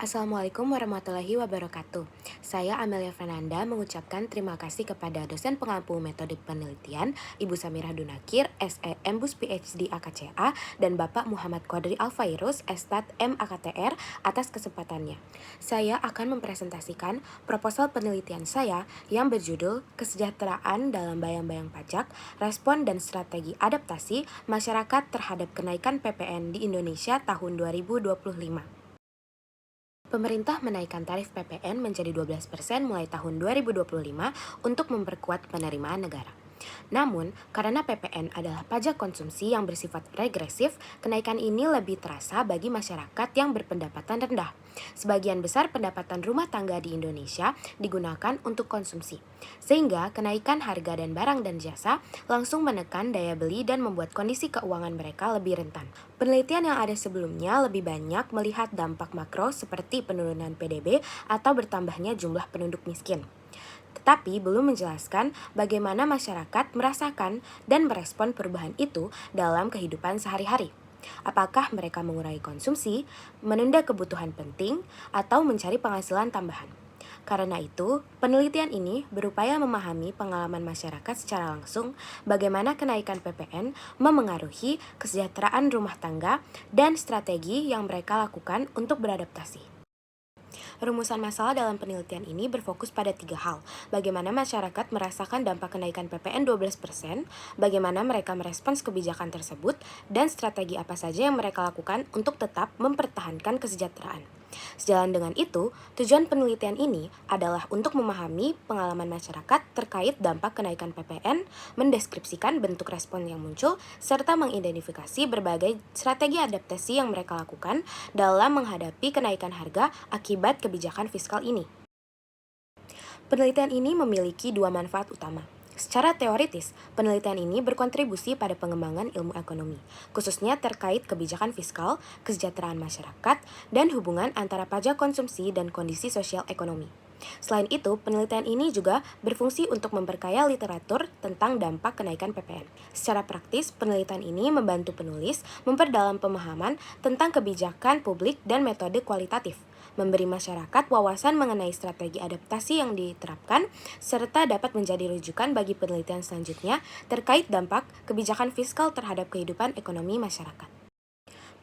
Assalamualaikum warahmatullahi wabarakatuh. Saya Amelia Fernanda mengucapkan terima kasih kepada dosen pengampu metode penelitian, Ibu Samirah Dunakir, SE Embus PhD AKCA, dan Bapak Muhammad Qadri Alfairus, Estat MAKTR atas kesempatannya. Saya akan mempresentasikan proposal penelitian saya yang berjudul Kesejahteraan dalam Bayang-Bayang Pajak, Respon dan Strategi Adaptasi Masyarakat Terhadap Kenaikan PPN di Indonesia tahun 2025. Pemerintah menaikkan tarif PPN menjadi 12% mulai tahun 2025 untuk memperkuat penerimaan negara. Namun, karena PPN adalah pajak konsumsi yang bersifat regresif, kenaikan ini lebih terasa bagi masyarakat yang berpendapatan rendah. Sebagian besar pendapatan rumah tangga di Indonesia digunakan untuk konsumsi, sehingga kenaikan harga dan barang dan jasa langsung menekan daya beli dan membuat kondisi keuangan mereka lebih rentan. Penelitian yang ada sebelumnya lebih banyak melihat dampak makro seperti penurunan PDB atau bertambahnya jumlah penduduk miskin, tetapi belum menjelaskan bagaimana masyarakat merasakan dan merespon perubahan itu dalam kehidupan sehari-hari. Apakah mereka mengurangi konsumsi, menunda kebutuhan penting, atau mencari penghasilan tambahan? Karena itu, penelitian ini berupaya memahami pengalaman masyarakat secara langsung, bagaimana kenaikan PPN memengaruhi kesejahteraan rumah tangga dan strategi yang mereka lakukan untuk beradaptasi. Rumusan masalah dalam penelitian ini berfokus pada 3 hal: bagaimana masyarakat merasakan dampak kenaikan PPN 12%, bagaimana mereka merespons kebijakan tersebut, dan strategi apa saja yang mereka lakukan untuk tetap mempertahankan kesejahteraan. Sejalan dengan itu, tujuan penelitian ini adalah untuk memahami pengalaman masyarakat terkait dampak kenaikan PPN, mendeskripsikan bentuk respon yang muncul, serta mengidentifikasi berbagai strategi adaptasi yang mereka lakukan dalam menghadapi kenaikan harga akibat kebijakan fiskal ini. Penelitian ini memiliki 2 manfaat utama. Secara teoritis, penelitian ini berkontribusi pada pengembangan ilmu ekonomi, khususnya terkait kebijakan fiskal, kesejahteraan masyarakat, dan hubungan antara pajak konsumsi dan kondisi sosial ekonomi. Selain itu, penelitian ini juga berfungsi untuk memperkaya literatur tentang dampak kenaikan PPN. Secara praktis, penelitian ini membantu penulis memperdalam pemahaman tentang kebijakan publik dan metode kualitatif, memberi masyarakat wawasan mengenai strategi adaptasi yang diterapkan, serta dapat menjadi rujukan bagi penelitian selanjutnya terkait dampak kebijakan fiskal terhadap kehidupan ekonomi masyarakat.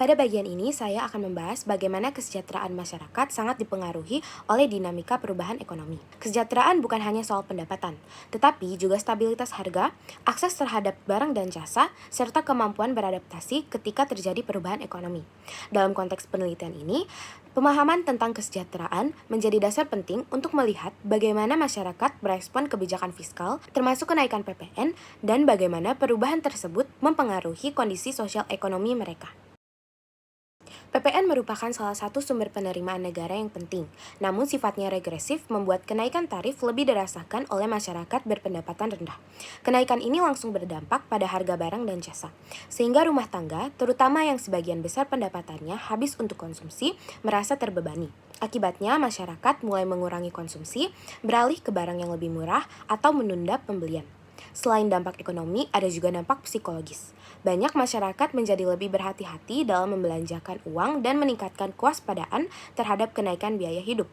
Pada bagian ini, saya akan membahas bagaimana kesejahteraan masyarakat sangat dipengaruhi oleh dinamika perubahan ekonomi. Kesejahteraan bukan hanya soal pendapatan, tetapi juga stabilitas harga, akses terhadap barang dan jasa, serta kemampuan beradaptasi ketika terjadi perubahan ekonomi. Dalam konteks penelitian ini, pemahaman tentang kesejahteraan menjadi dasar penting untuk melihat bagaimana masyarakat merespon kebijakan fiskal, termasuk kenaikan PPN, dan bagaimana perubahan tersebut mempengaruhi kondisi sosial ekonomi mereka. PPN merupakan salah satu sumber penerimaan negara yang penting, namun sifatnya regresif membuat kenaikan tarif lebih dirasakan oleh masyarakat berpendapatan rendah. Kenaikan ini langsung berdampak pada harga barang dan jasa, sehingga rumah tangga, terutama yang sebagian besar pendapatannya habis untuk konsumsi, merasa terbebani. Akibatnya, masyarakat mulai mengurangi konsumsi, beralih ke barang yang lebih murah, atau menunda pembelian. Selain dampak ekonomi, ada juga dampak psikologis. Banyak masyarakat menjadi lebih berhati-hati dalam membelanjakan uang dan meningkatkan kewaspadaan terhadap kenaikan biaya hidup.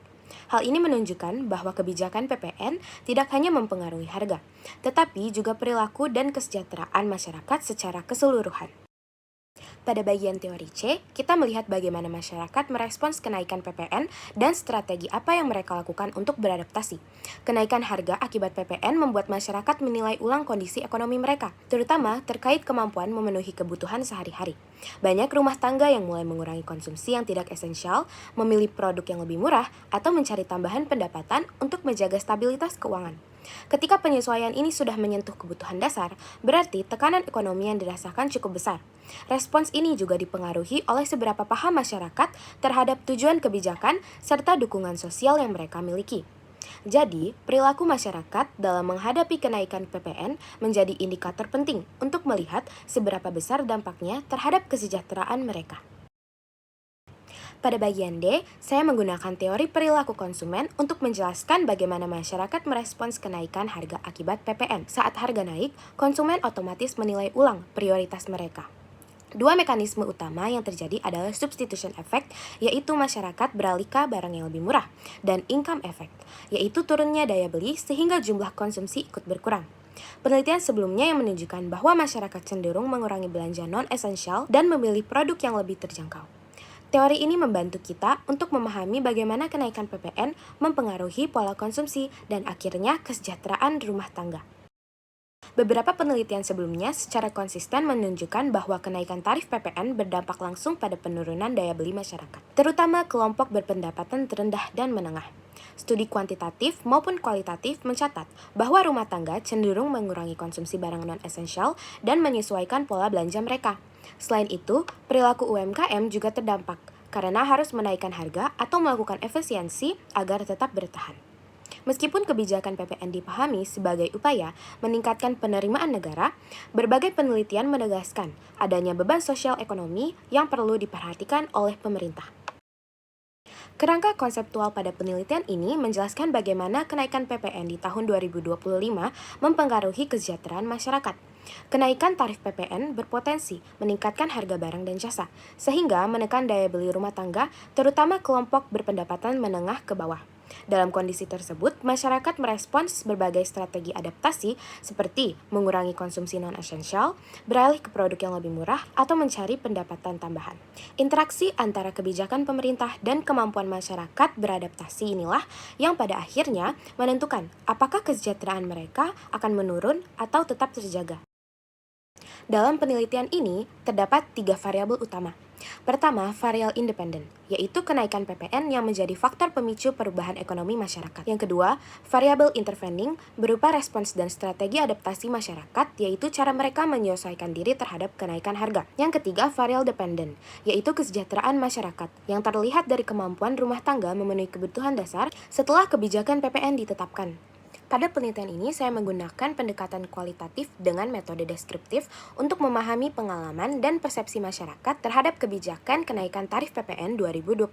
Hal ini menunjukkan bahwa kebijakan PPN tidak hanya mempengaruhi harga, tetapi juga perilaku dan kesejahteraan masyarakat secara keseluruhan. Pada bagian teori C, kita melihat bagaimana masyarakat merespons kenaikan PPN dan strategi apa yang mereka lakukan untuk beradaptasi. Kenaikan harga akibat PPN membuat masyarakat menilai ulang kondisi ekonomi mereka, terutama terkait kemampuan memenuhi kebutuhan sehari-hari. Banyak rumah tangga yang mulai mengurangi konsumsi yang tidak esensial, memilih produk yang lebih murah, atau mencari tambahan pendapatan untuk menjaga stabilitas keuangan. Ketika penyesuaian ini sudah menyentuh kebutuhan dasar, berarti tekanan ekonomi yang dirasakan cukup besar. Respons ini juga dipengaruhi oleh seberapa paham masyarakat terhadap tujuan kebijakan serta dukungan sosial yang mereka miliki. Jadi, perilaku masyarakat dalam menghadapi kenaikan PPN menjadi indikator penting untuk melihat seberapa besar dampaknya terhadap kesejahteraan mereka. Pada bagian D, saya menggunakan teori perilaku konsumen untuk menjelaskan bagaimana masyarakat merespons kenaikan harga akibat PPN. Saat harga naik, konsumen otomatis menilai ulang prioritas mereka. Dua mekanisme utama yang terjadi adalah substitution effect, yaitu masyarakat beralih ke barang yang lebih murah, dan income effect, yaitu turunnya daya beli sehingga jumlah konsumsi ikut berkurang. Penelitian sebelumnya yang menunjukkan bahwa masyarakat cenderung mengurangi belanja non-esensial dan memilih produk yang lebih terjangkau. Teori ini membantu kita untuk memahami bagaimana kenaikan PPN mempengaruhi pola konsumsi dan akhirnya kesejahteraan rumah tangga. Beberapa penelitian sebelumnya secara konsisten menunjukkan bahwa kenaikan tarif PPN berdampak langsung pada penurunan daya beli masyarakat, terutama kelompok berpendapatan terendah dan menengah. Studi kuantitatif maupun kualitatif mencatat bahwa rumah tangga cenderung mengurangi konsumsi barang non-esensial dan menyesuaikan pola belanja mereka. Selain itu, perilaku UMKM juga terdampak karena harus menaikkan harga atau melakukan efisiensi agar tetap bertahan. Meskipun kebijakan PPN dipahami sebagai upaya meningkatkan penerimaan negara, berbagai penelitian menegaskan adanya beban sosial ekonomi yang perlu diperhatikan oleh pemerintah. Kerangka konseptual pada penelitian ini menjelaskan bagaimana kenaikan PPN di tahun 2025 mempengaruhi kesejahteraan masyarakat. Kenaikan tarif PPN berpotensi meningkatkan harga barang dan jasa, sehingga menekan daya beli rumah tangga, terutama kelompok berpendapatan menengah ke bawah. Dalam kondisi tersebut, masyarakat merespons berbagai strategi adaptasi seperti mengurangi konsumsi non-esensial, beralih ke produk yang lebih murah, atau mencari pendapatan tambahan. Interaksi antara kebijakan pemerintah dan kemampuan masyarakat beradaptasi inilah yang pada akhirnya menentukan apakah kesejahteraan mereka akan menurun atau tetap terjaga. Dalam penelitian ini, terdapat 3 variabel utama. Pertama, variabel independen, yaitu kenaikan PPN yang menjadi faktor pemicu perubahan ekonomi masyarakat. Yang kedua, variabel intervening berupa respons dan strategi adaptasi masyarakat, yaitu cara mereka menyesuaikan diri terhadap kenaikan harga. Yang ketiga, variabel dependent, yaitu kesejahteraan masyarakat, yang terlihat dari kemampuan rumah tangga memenuhi kebutuhan dasar setelah kebijakan PPN ditetapkan. Pada penelitian ini, saya menggunakan pendekatan kualitatif dengan metode deskriptif untuk memahami pengalaman dan persepsi masyarakat terhadap kebijakan kenaikan tarif PPN 2025.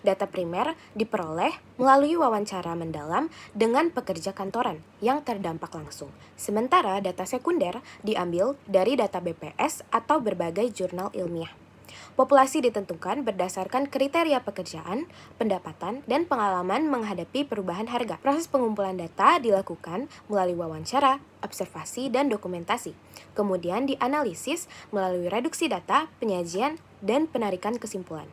Data primer diperoleh melalui wawancara mendalam dengan pekerja kantoran yang terdampak langsung. Sementara data sekunder diambil dari data BPS atau berbagai jurnal ilmiah. Populasi ditentukan berdasarkan kriteria pekerjaan, pendapatan, dan pengalaman menghadapi perubahan harga. Proses pengumpulan data dilakukan melalui wawancara, observasi, dan dokumentasi. Kemudian dianalisis melalui reduksi data, penyajian, dan penarikan kesimpulan.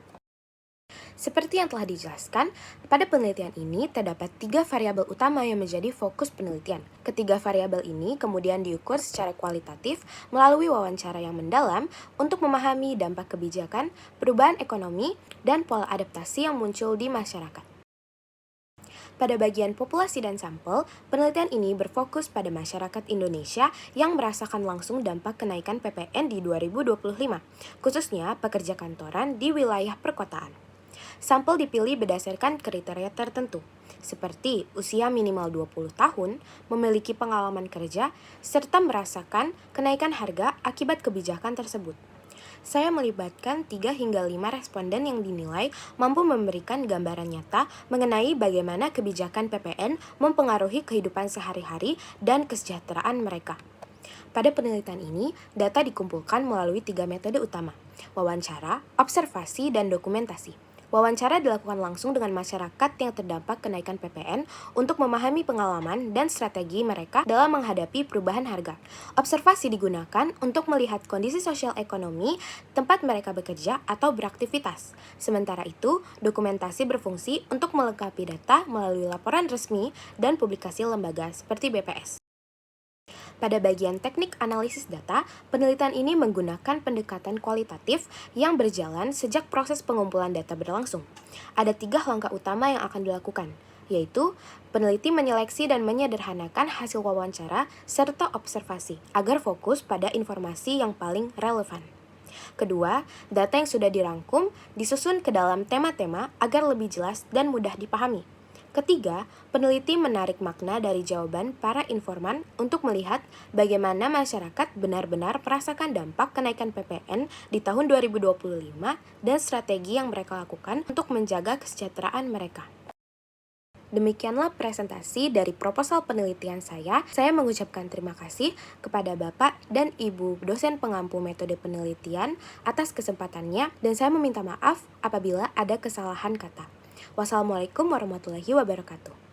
Seperti yang telah dijelaskan, pada penelitian ini terdapat 3 variabel utama yang menjadi fokus penelitian. Ketiga variabel ini kemudian diukur secara kualitatif melalui wawancara yang mendalam untuk memahami dampak kebijakan, perubahan ekonomi, dan pola adaptasi yang muncul di masyarakat. Pada bagian populasi dan sampel, penelitian ini berfokus pada masyarakat Indonesia yang merasakan langsung dampak kenaikan PPN di 2025, khususnya pekerja kantoran di wilayah perkotaan. Sampel dipilih berdasarkan kriteria tertentu, seperti usia minimal 20 tahun, memiliki pengalaman kerja, serta merasakan kenaikan harga akibat kebijakan tersebut. Saya melibatkan 3 hingga 5 responden yang dinilai mampu memberikan gambaran nyata mengenai bagaimana kebijakan PPN mempengaruhi kehidupan sehari-hari dan kesejahteraan mereka. Pada penelitian ini, data dikumpulkan melalui 3 metode utama: wawancara, observasi, dan dokumentasi. Wawancara dilakukan langsung dengan masyarakat yang terdampak kenaikan PPN untuk memahami pengalaman dan strategi mereka dalam menghadapi perubahan harga. Observasi digunakan untuk melihat kondisi sosial ekonomi tempat mereka bekerja atau beraktivitas. Sementara itu, dokumentasi berfungsi untuk melengkapi data melalui laporan resmi dan publikasi lembaga seperti BPS. Pada bagian teknik analisis data, penelitian ini menggunakan pendekatan kualitatif yang berjalan sejak proses pengumpulan data berlangsung. Ada 3 langkah utama yang akan dilakukan, yaitu peneliti menyeleksi dan menyederhanakan hasil wawancara serta observasi agar fokus pada informasi yang paling relevan. Kedua, data yang sudah dirangkum disusun ke dalam tema-tema agar lebih jelas dan mudah dipahami. Ketiga, peneliti menarik makna dari jawaban para informan untuk melihat bagaimana masyarakat benar-benar merasakan dampak kenaikan PPN di tahun 2025 dan strategi yang mereka lakukan untuk menjaga kesejahteraan mereka. Demikianlah presentasi dari proposal penelitian saya. Saya mengucapkan terima kasih kepada Bapak dan Ibu dosen pengampu metode penelitian atas kesempatannya, dan saya meminta maaf apabila ada kesalahan kata. Wassalamualaikum warahmatullahi wabarakatuh.